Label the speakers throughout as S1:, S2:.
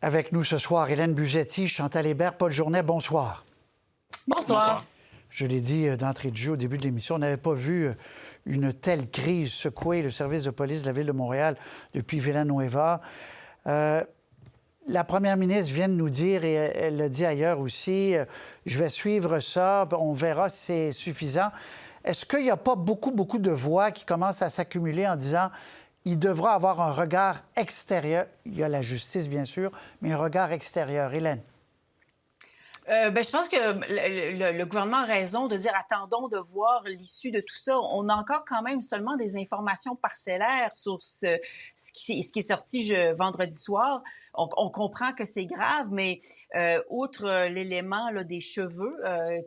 S1: Avec nous ce soir, Hélène Buzzetti, Chantal Hébert, Paul Journet, bonsoir.
S2: Bonsoir.
S1: Je l'ai dit d'entrée de jeu au début de l'émission, on n'avait pas vu une telle crise secouer le service de police de la Ville de Montréal depuis Villanueva. La première ministre vient de nous dire, et elle l'a dit ailleurs aussi, je vais suivre ça, on verra si c'est suffisant. Est-ce qu'il n'y a pas beaucoup de voix qui commencent à s'accumuler en disant il devra avoir un regard extérieur, il y a la justice bien sûr, mais un regard extérieur. Hélène?
S2: Je pense que le gouvernement a raison de dire attendons de voir l'issue de tout ça. On a encore quand même seulement des informations parcellaires sur ce qui est sorti vendredi soir. On comprend que c'est grave, mais outre l'élément là, des cheveux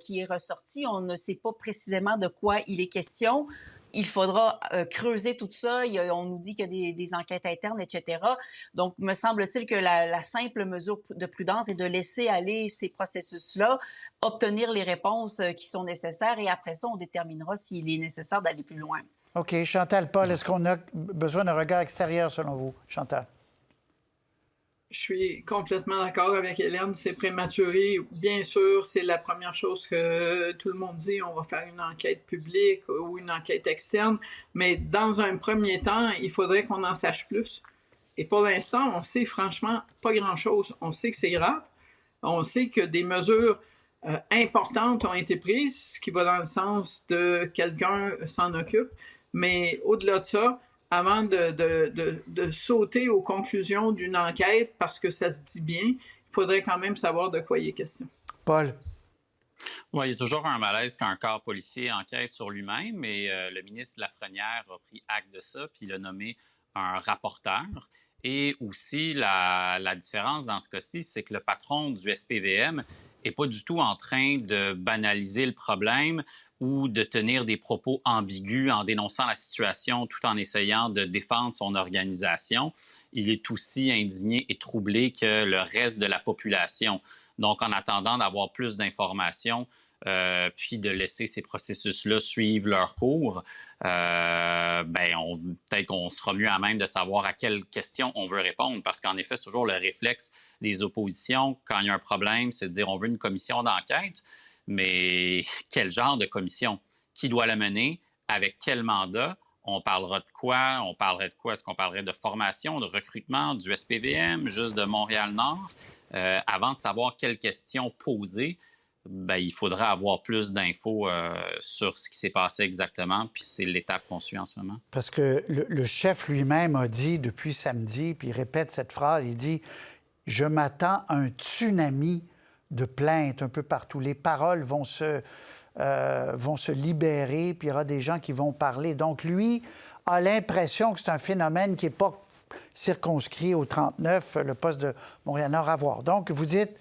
S2: qui est ressorti, on ne sait pas précisément de quoi il est question. Il faudra creuser tout ça. On nous dit qu'il y a des enquêtes internes, etc. Donc, me semble-t-il que la simple mesure de prudence est de laisser aller ces processus-là, obtenir les réponses qui sont nécessaires et après ça, on déterminera s'il est nécessaire d'aller plus loin.
S1: OK. Chantal, Paul, est-ce qu'on a besoin d'un regard extérieur selon vous? Chantal?
S3: Je suis complètement d'accord avec Hélène, c'est prématuré. Bien sûr, c'est la première chose que tout le monde dit, on va faire une enquête publique ou une enquête externe, mais dans un premier temps, il faudrait qu'on en sache plus. Et pour l'instant, on sait franchement pas grand-chose. On sait que c'est grave, on sait que des mesures importantes ont été prises, ce qui va dans le sens de quelqu'un s'en occupe, mais au-delà de ça, avant de sauter aux conclusions d'une enquête, parce que ça se dit bien, il faudrait quand même savoir de quoi il est question.
S1: Paul?
S4: Oui, il y a toujours un malaise quand un corps policier enquête sur lui-même, mais le ministre Lafrenière a pris acte de ça, puis il a nommé un rapporteur. Et aussi, la différence dans ce cas-ci, c'est que le patron du SPVM n'est pas du tout en train de banaliser le problème ou de tenir des propos ambigus en dénonçant la situation tout en essayant de défendre son organisation. Il est aussi indigné et troublé que le reste de la population. Donc, en attendant d'avoir plus d'informations, puis de laisser ces processus-là suivre leur cours, peut-être qu'on sera mieux à même de savoir à quelles questions on veut répondre, parce qu'en effet, c'est toujours le réflexe des oppositions quand il y a un problème, c'est de dire on veut une commission d'enquête, mais quel genre de commission? Qui doit la mener? Avec quel mandat? On parlera de quoi? On parlerait de quoi? Est-ce qu'on parlerait de formation, de recrutement, du SPVM, juste de Montréal-Nord? Avant de savoir quelles questions poser, il faudra avoir plus d'infos sur ce qui s'est passé exactement, puis c'est l'étape qu'on suit en ce moment.
S1: Parce que le chef lui-même a dit depuis samedi, puis il répète cette phrase, il dit « Je m'attends à un tsunami de plaintes un peu partout. Les paroles vont se libérer, puis il y aura des gens qui vont parler. » Donc, lui a l'impression que c'est un phénomène qui n'est pas circonscrit au 39, le poste de Montréal-Nord à voir. Donc, vous dites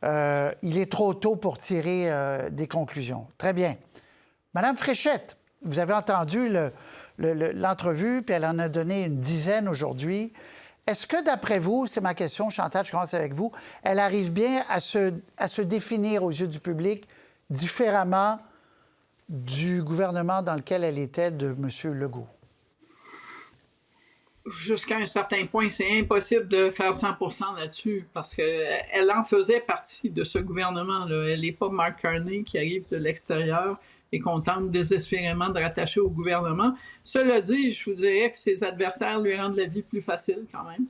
S1: il est trop tôt pour tirer des conclusions. Très bien. Madame Fréchette, vous avez entendu l'entrevue, puis elle en a donné une dizaine aujourd'hui. Est-ce que, d'après vous, c'est ma question, Chantal, je commence avec vous, elle arrive bien à se définir aux yeux du public différemment du gouvernement dans lequel elle était de M. Legault?
S3: Jusqu'à un certain point, c'est impossible de faire 100% là-dessus parce qu'elle en faisait partie de ce gouvernement-là. Elle n'est pas Mark Carney qui arrive de l'extérieur et qu'on tente désespérément de rattacher au gouvernement. Cela dit, je vous dirais que ses adversaires lui rendent la vie plus facile quand même.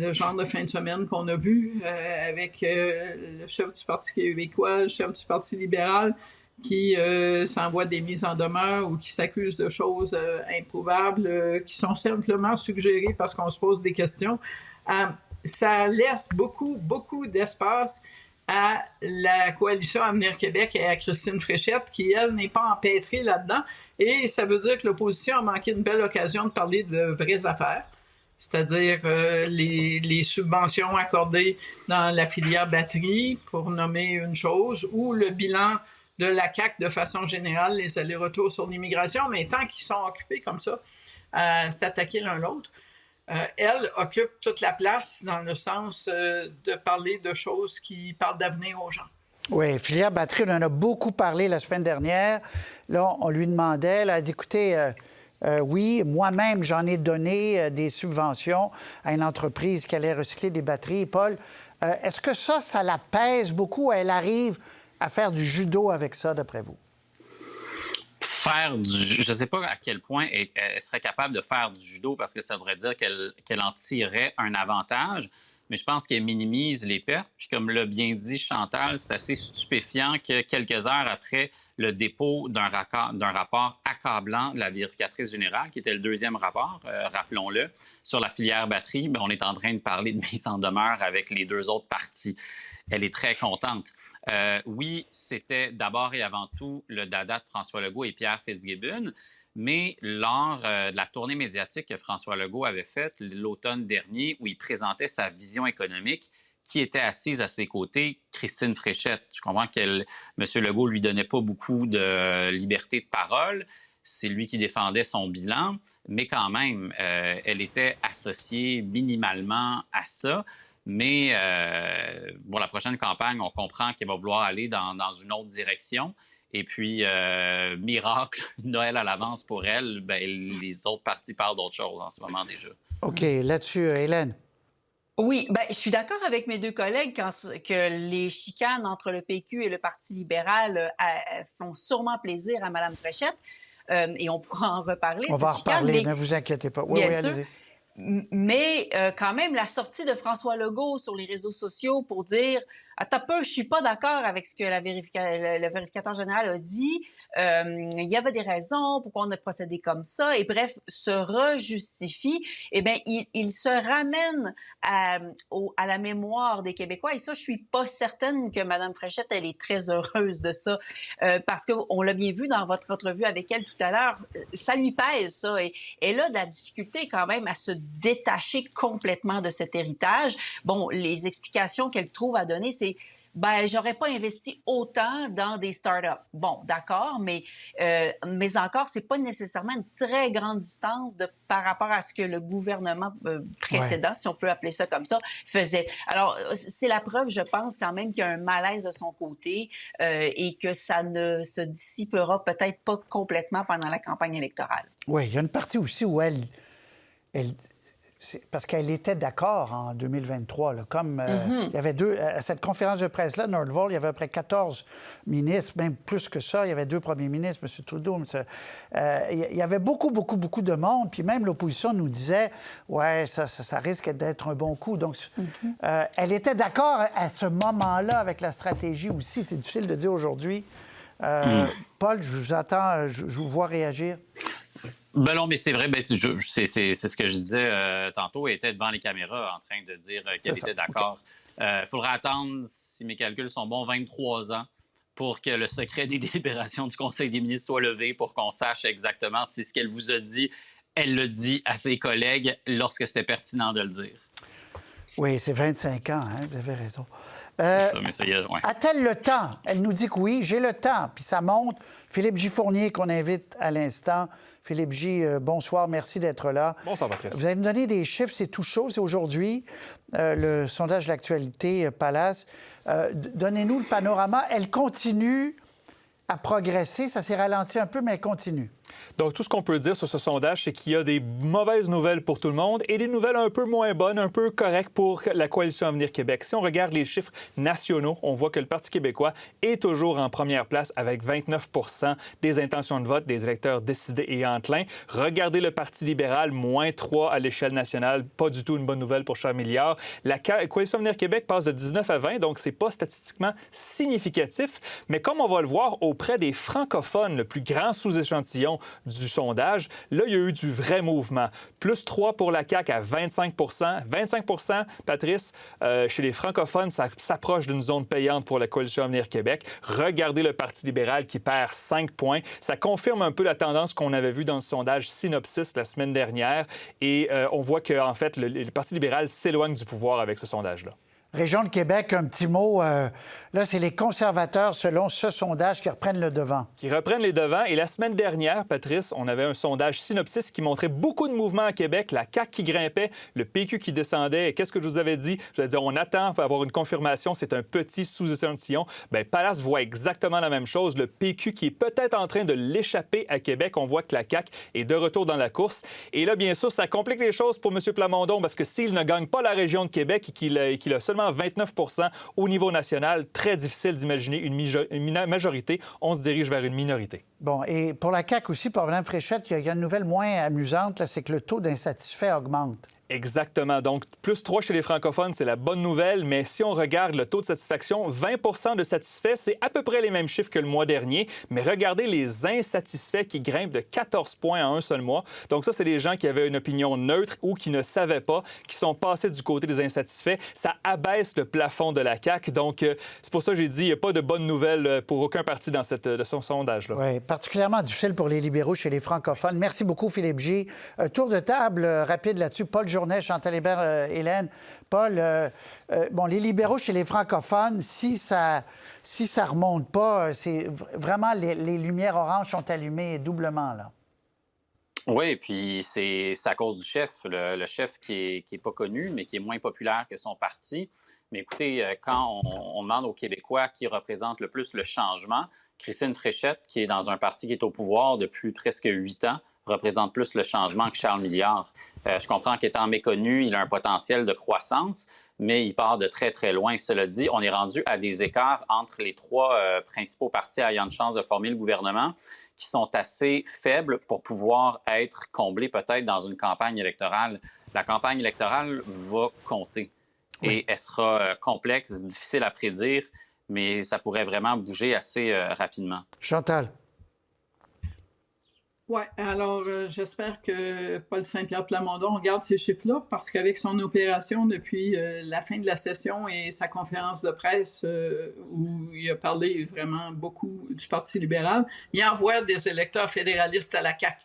S3: Le genre de fin de semaine qu'on a vu avec le chef du Parti québécois, le chef du Parti libéral, qui s'envoient des mises en demeure ou qui s'accusent de choses improuvables, qui sont simplement suggérées parce qu'on se pose des questions. Ça laisse beaucoup d'espace à la Coalition Avenir Québec et à Christine Fréchette, qui, elle, n'est pas empêtrée là-dedans. Et ça veut dire que l'opposition a manqué une belle occasion de parler de vraies affaires, c'est-à-dire les subventions accordées dans la filière batterie, pour nommer une chose, ou le bilan de la CAQ de façon générale, les allers-retours sur l'immigration, mais tant qu'ils sont occupés comme ça à s'attaquer l'un l'autre, elle occupe toute la place dans le sens de parler de choses qui parlent d'avenir aux gens.
S1: Oui, filière batterie, on en a beaucoup parlé la semaine dernière. Là, on lui demandait, elle a dit, écoutez, Oui, moi-même, j'en ai donné des subventions à une entreprise qui allait recycler des batteries. Paul, est-ce que ça la pèse beaucoup? Elle arrive à faire du judo avec ça, d'après vous?
S4: Je ne sais pas à quel point elle serait capable de faire du judo parce que ça voudrait dire qu'elle en tirerait un avantage, mais je pense qu'elle minimise les pertes. Puis comme l'a bien dit Chantal, c'est assez stupéfiant que quelques heures après le dépôt d'un rapport accablant de la vérificatrice générale, qui était le deuxième rapport, rappelons-le, sur la filière batterie, on est en train de parler de mise en demeure avec les deux autres parties. Elle est très contente. Oui, c'était d'abord et avant tout le dada de François Legault et Pierre Fitzgibbon, mais lors de la tournée médiatique que François Legault avait faite l'automne dernier, où il présentait sa vision économique, qui était assise à ses côtés, Christine Fréchette. Je comprends que M. Legault lui donnait pas beaucoup de liberté de parole. C'est lui qui défendait son bilan, mais quand même, elle était associée minimalement à ça. Mais la prochaine campagne, on comprend qu'elle va vouloir aller dans une autre direction. Et puis, miracle, Noël à l'avance pour elle, les autres partis parlent d'autre chose en ce moment déjà.
S1: OK. Là-dessus, Hélène.
S2: Oui, je suis d'accord avec mes deux collègues que les chicanes entre le PQ et le Parti libéral font sûrement plaisir à Mme Fréchette. Et on pourra en reparler.
S1: On va en reparler, ne vous inquiétez pas. Oui, allez-y.
S2: Mais quand même, la sortie de François Legault sur les réseaux sociaux pour dire « Attends un peu, je suis pas d'accord avec ce que le vérificateur général a dit. Il y avait des raisons pourquoi on a procédé comme ça. » Et bref, se rejustifie. Eh bien, il se ramène à la mémoire des Québécois. Et ça, je suis pas certaine que Mme Fréchette, elle est très heureuse de ça. Parce qu'on l'a bien vu dans votre entrevue avec elle tout à l'heure, ça lui pèse, ça. Et elle a de la difficulté quand même à se détacher complètement de cet héritage. Bon, les explications qu'elle trouve à donner, c'est j'aurais pas investi autant dans des startups. Bon, d'accord, mais encore, c'est pas nécessairement une très grande distance par rapport à ce que le gouvernement précédent, si on peut appeler ça comme ça, faisait. Alors, c'est la preuve, je pense, quand même qu'il y a un malaise de son côté et que ça ne se dissipera peut-être pas complètement pendant la campagne électorale.
S1: Oui, il y a une partie aussi où elle parce qu'elle était d'accord en 2023. Là, comme il y avait à cette conférence de presse-là, Nordvoll, il y avait à peu près 14 ministres, même plus que ça. Il y avait 2 premiers ministres, M. Trudeau. Il y avait beaucoup de monde. Puis même l'opposition nous disait, ouais, ça risque d'être un bon coup. Donc, elle était d'accord à ce moment-là avec la stratégie aussi. C'est difficile de dire aujourd'hui. Paul, je vous attends, je vous vois réagir.
S4: Non, mais c'est vrai, c'est ce que je disais tantôt, elle était devant les caméras en train de dire qu'elle était d'accord. Il faudra attendre, si mes calculs sont bons, 23 ans pour que le secret des délibérations du Conseil des ministres soit levé, pour qu'on sache exactement si ce qu'elle vous a dit, elle le dit à ses collègues lorsque c'était pertinent de le dire. Oui,
S1: c'est 25 ans, hein, vous avez raison.
S4: C'est ça, mais ça y est, ouais.
S1: A-t-elle le temps? Elle nous dit que oui, j'ai le temps. Puis ça monte. Philippe J. Fournier, qu'on invite à l'instant. Philippe J., bonsoir, merci d'être là.
S5: Bonsoir, Patrice.
S1: Vous allez nous donner des chiffres, c'est tout chaud, c'est aujourd'hui. Le sondage de l'actualité Palace. Donnez-nous le panorama. Elle continue à progresser. Ça s'est ralenti un peu, mais elle continue.
S5: Donc, tout ce qu'on peut dire sur ce sondage, c'est qu'il y a des mauvaises nouvelles pour tout le monde et des nouvelles un peu moins bonnes, un peu correctes pour la Coalition Avenir Québec. Si on regarde les chiffres nationaux, on voit que le Parti québécois est toujours en première place avec 29 % des intentions de vote des électeurs décidés et enclins. Regardez le Parti libéral, moins 3 à l'échelle nationale. Pas du tout une bonne nouvelle pour Charles Milliard. La Coalition Avenir Québec passe de 19 à 20, donc c'est pas statistiquement significatif. Mais comme on va le voir auprès des francophones, le plus grand sous-échantillon du sondage, là, il y a eu du vrai mouvement. Plus 3 pour la CAQ à 25 25 Patrice, chez les francophones, ça s'approche d'une zone payante pour la Coalition Avenir Québec. Regardez le Parti libéral qui perd 5 points. Ça confirme un peu la tendance qu'on avait vue dans le sondage Synopsis la semaine dernière. Et on voit qu'en fait, le Parti libéral s'éloigne du pouvoir avec ce sondage-là.
S1: Région de Québec, un petit mot. Là, c'est les conservateurs, selon ce sondage, qui reprennent le devant.
S5: Qui reprennent les devants. Et la semaine dernière, Patrice, on avait un sondage Synopsis qui montrait beaucoup de mouvements à Québec, la CAQ qui grimpait, le PQ qui descendait. Et qu'est-ce que je vous avais dit? Je vous avais dit, on attend pour avoir une confirmation, c'est un petit sous-échantillon. Bien, Palace voit exactement la même chose. Le PQ qui est peut-être en train de l'échapper à Québec. On voit que la CAQ est de retour dans la course. Et là, bien sûr, ça complique les choses pour M. Plamondon parce que s'il ne gagne pas la région de Québec et qu'il a seulement 29 % au niveau national, très difficile d'imaginer une majorité. On se dirige vers une minorité.
S1: Bon, et pour la CAQ aussi, pour Mme Fréchette, il y a une nouvelle moins amusante, là, c'est que le taux d'insatisfaits augmente.
S5: Exactement. Donc, plus 3 chez les francophones, c'est la bonne nouvelle. Mais si on regarde le taux de satisfaction, 20 % de satisfaits, c'est à peu près les mêmes chiffres que le mois dernier. Mais regardez les insatisfaits qui grimpent de 14 points en un seul mois. Donc ça, c'est des gens qui avaient une opinion neutre ou qui ne savaient pas, qui sont passés du côté des insatisfaits. Ça abaisse le plafond de la CAQ. Donc, c'est pour ça que j'ai dit qu'il n'y a pas de bonnes nouvelles pour aucun parti dans de son sondage-là.
S1: Oui, particulièrement difficile pour les libéraux chez les francophones. Merci beaucoup, Philippe J. Tour de table rapide là-dessus. Paul Journet, Chantal Hébert, Hélène. Paul, bon, les libéraux chez les francophones, si ça remonte pas, c'est vraiment les lumières oranges sont allumées doublement, là.
S4: Oui, puis c'est à cause du chef, le chef qui est pas connu, mais qui est moins populaire que son parti. Mais écoutez, quand on demande aux Québécois qui représente le plus le changement, Christine Fréchette, qui est dans un parti qui est au pouvoir depuis presque 8 ans, représente plus le changement que Charles Milliard. Je comprends qu'étant méconnu, il a un potentiel de croissance, mais il part de très, très loin. Cela dit, on est rendu à des écarts entre les 3 principaux partis ayant une chance de former le gouvernement qui sont assez faibles pour pouvoir être comblés peut-être dans une campagne électorale. La campagne électorale va compter et elle sera complexe, difficile à prédire, mais ça pourrait vraiment bouger assez rapidement.
S1: Chantal.
S3: Oui, alors j'espère que Paul Saint-Pierre Plamondon regarde ces chiffres-là parce qu'avec son opération depuis la fin de la session et sa conférence de presse où il a parlé vraiment beaucoup du Parti libéral, il envoie des électeurs fédéralistes à la CAQ.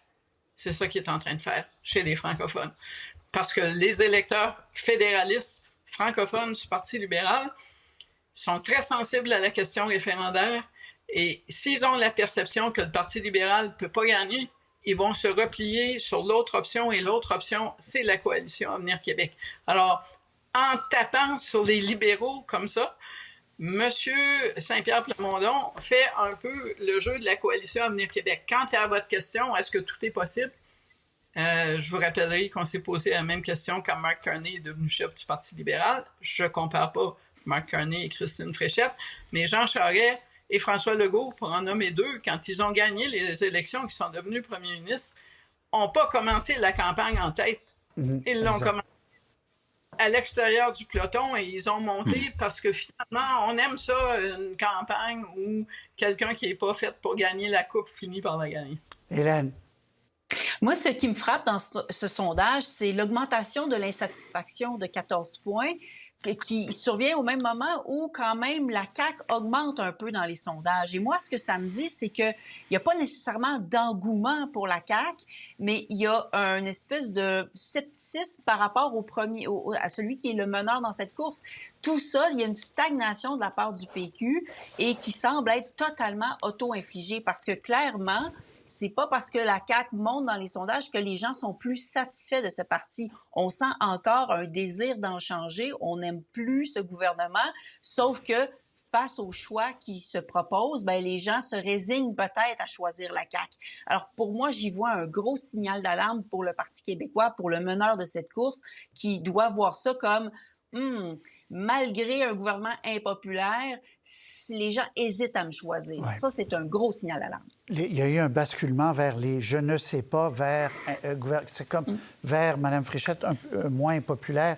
S3: C'est ça qu'il est en train de faire chez les francophones. Parce que les électeurs fédéralistes francophones du Parti libéral sont très sensibles à la question référendaire et s'ils ont la perception que le Parti libéral ne peut pas gagner, ils vont se replier sur l'autre option et l'autre option, c'est la coalition Avenir Québec. Alors, en tapant sur les libéraux comme ça, M. Saint-Pierre Plamondon fait un peu le jeu de la coalition Avenir Québec. Quant à votre question, est-ce que tout est possible? Je vous rappellerai qu'on s'est posé la même question quand Mark Carney est devenu chef du Parti libéral. Je ne compare pas Mark Carney et Christine Fréchette, mais Jean Charest et François Legault, pour en nommer 2, quand ils ont gagné les élections, qui sont devenus premiers ministres, n'ont pas commencé la campagne en tête. Ils l'ont commencé à l'extérieur du peloton et ils ont monté parce que finalement, on aime ça, une campagne où quelqu'un qui n'est pas fait pour gagner la coupe finit par la gagner.
S1: Hélène.
S2: Moi, ce qui me frappe dans ce sondage, c'est l'augmentation de l'insatisfaction de 14 points qui survient au même moment où, quand même, la CAQ augmente un peu dans les sondages. Et moi, ce que ça me dit, c'est qu'il n'y a pas nécessairement d'engouement pour la CAQ, mais il y a une espèce de scepticisme par rapport à celui qui est le meneur dans cette course. Tout ça, il y a une stagnation de la part du PQ et qui semble être totalement auto-infligée parce que, clairement, c'est pas parce que la CAQ monte dans les sondages que les gens sont plus satisfaits de ce parti. On sent encore un désir d'en changer. On n'aime plus ce gouvernement, sauf que face aux choix qui se proposent, bien, les gens se résignent peut-être à choisir la CAQ. Alors, pour moi, j'y vois un gros signal d'alarme pour le Parti québécois, pour le meneur de cette course, qui doit voir ça comme malgré un gouvernement impopulaire, si les gens hésitent à me choisir. Ouais. Ça, c'est un gros signal d'alarme.
S1: Il y a eu un basculement vers les « je ne sais pas », vers c'est comme vers Mme Fréchette, un peu moins populaire.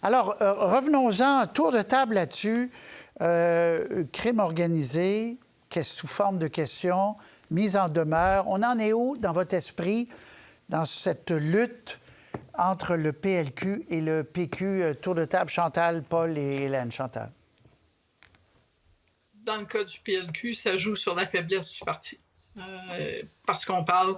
S1: Alors, revenons-en, tour de table là-dessus. Crime organisé, sous forme de questions, mise en demeure. On en est où dans votre esprit, dans cette lutte entre le PLQ et le PQ? Tour de table, Chantal, Paul et Hélène. Chantal.
S3: Dans le cas du PLQ, ça joue sur la faiblesse du parti. Parce qu'on parle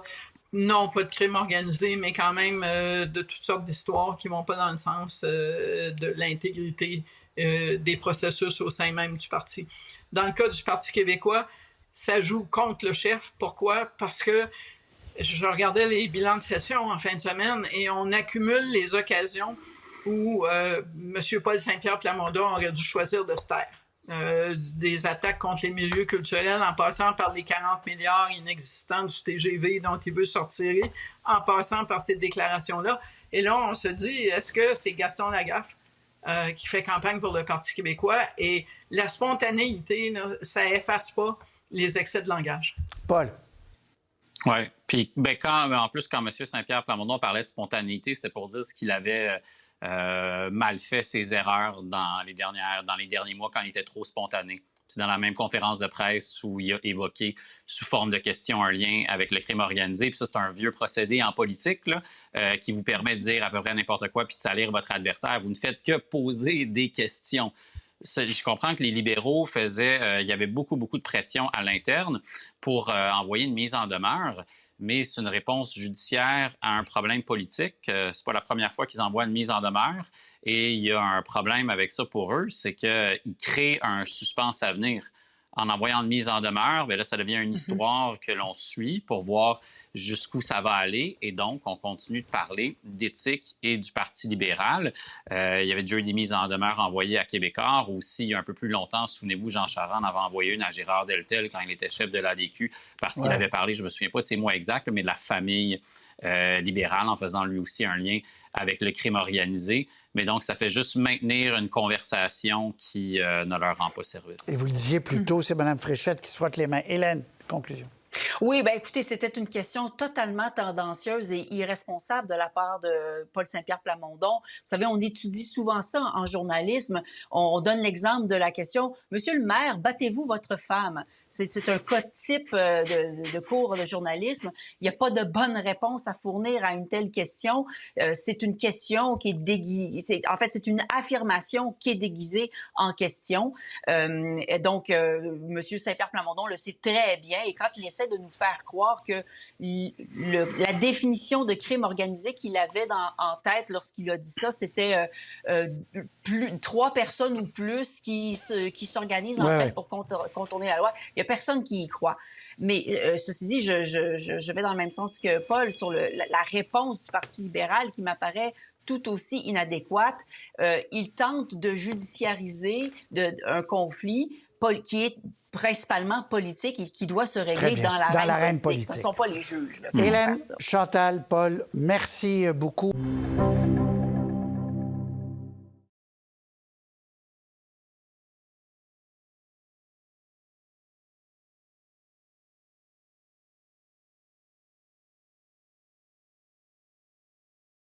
S3: Non, pas de crime organisé, mais quand même de toutes sortes d'histoires qui vont pas dans le sens de l'intégrité des processus au sein même du parti. Dans le cas du Parti québécois, ça joue contre le chef. Pourquoi? Parce que je regardais les bilans de session en fin de semaine et on accumule les occasions où M. Paul Saint-Pierre Plamondon aurait dû choisir de se taire. Des attaques contre les milieux culturels, en passant par les 40 milliards inexistants du TGV dont il veut sortir, en passant par ces déclarations-là. Et là, on se dit, est-ce que c'est Gaston Lagaffe qui fait campagne pour le Parti québécois? Et la spontanéité, là, ça efface pas les excès de langage.
S1: Paul.
S4: Oui. Puis, en plus, quand M. Saint-Pierre Plamondon parlait de spontanéité, c'était pour dire ce qu'il avait mal fait, ses erreurs dans les derniers mois quand il était trop spontané. C'est dans la même conférence de presse où il a évoqué sous forme de question un lien avec le crime organisé. Puis ça, c'est un vieux procédé en politique là, qui vous permet de dire à peu près n'importe quoi puis de salir votre adversaire. Vous ne faites que poser des questions. Je comprends que les libéraux faisaient... il y avait beaucoup de pression à l'interne pour envoyer une mise en demeure, mais c'est une réponse judiciaire à un problème politique. C'est pas la première fois qu'ils envoient une mise en demeure. Et il y a un problème avec ça pour eux, c'est qu'ils créent un suspense à venir. En envoyant une mise en demeure, bien là, ça devient une histoire que l'on suit pour voir jusqu'où ça va aller. Et donc, on continue de parler d'éthique et du Parti libéral. Il y avait déjà eu des mises en demeure envoyées à Québécois. Aussi, il y a un peu plus longtemps, souvenez-vous, Jean Charest en avait envoyé une à Gérard Deltel quand il était chef de l'ADQ parce qu'il avait parlé, je ne me souviens pas de ses mots exacts, mais de la famille libérale en faisant lui aussi un lien avec le crime organisé. Mais donc, ça fait juste maintenir une conversation qui ne leur rend pas service.
S1: Et vous le disiez plus tôt, c'est Mme Fréchette qui se frotte les mains. Hélène, conclusion.
S2: Oui, bien écoutez, c'était une question totalement tendancieuse et irresponsable de la part de Paul Saint-Pierre Plamondon. Vous savez, on étudie souvent ça en journalisme. On donne l'exemple de la question « Monsieur le maire, battez-vous votre femme? » C'est un cas type de cours de journalisme. Il n'y a pas de bonne réponse à fournir à une telle question. C'est une question qui est déguisée. En fait, c'est une affirmation qui est déguisée en question. Donc, Monsieur Saint-Pierre Plamondon le sait très bien. Et quand il essaie de nous faire croire que la définition de crime organisé qu'il avait en tête lorsqu'il a dit ça, c'était 3 personnes ou plus qui s'organisent en fait pour contourner la loi. Il n'y a personne qui y croit. Mais ceci dit, je vais dans le même sens que Paul sur la réponse du Parti libéral qui m'apparaît tout aussi inadéquate. Il tente de judiciariser un conflit qui est principalement politique et qui doit se régler dans l'arène politique. Ce ne sont pas les juges.
S1: Hélène, Chantal, Paul, merci beaucoup.